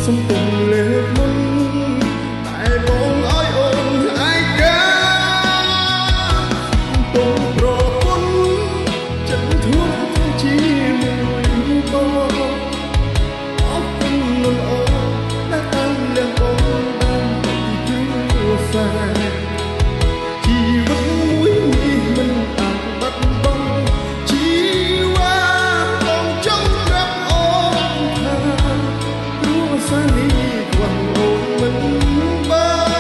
សំពុំលើកមុនតែបងឲ្យអូនឯកាពុំប្រពន្ធចិត្តធួជាមួយបងអរគុណនួនអូនដែលតាំងលះបងបានពីគ្រួសារជីវិតមួយនេះមិនអាចបាត់បង់ជីវ៉ាបងចង់ប្រាប់អូនថាគ្រួសារនេះខ្វះអូនមិនបាន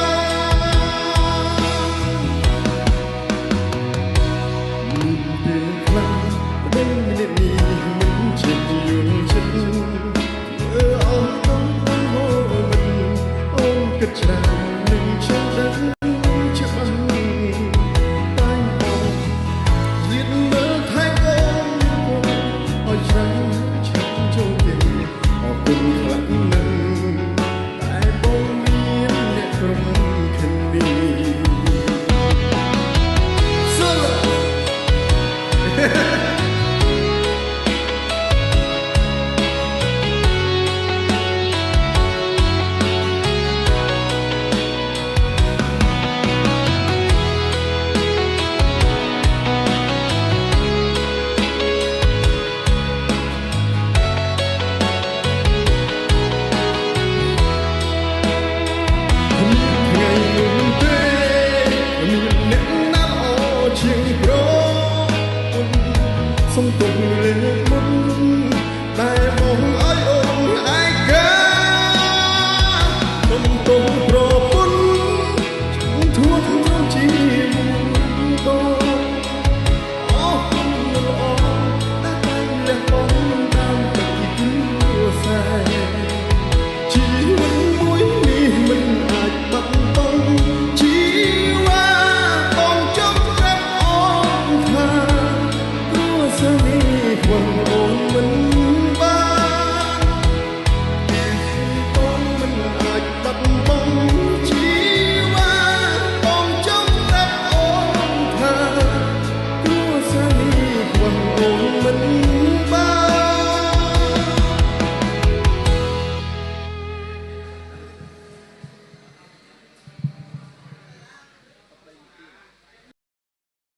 មានពេលខ្លះប្តីម្នាក់នេះមិនចិត្តយល់ចិត្តអូនต้องហូរមិនអូនគិតច្រើន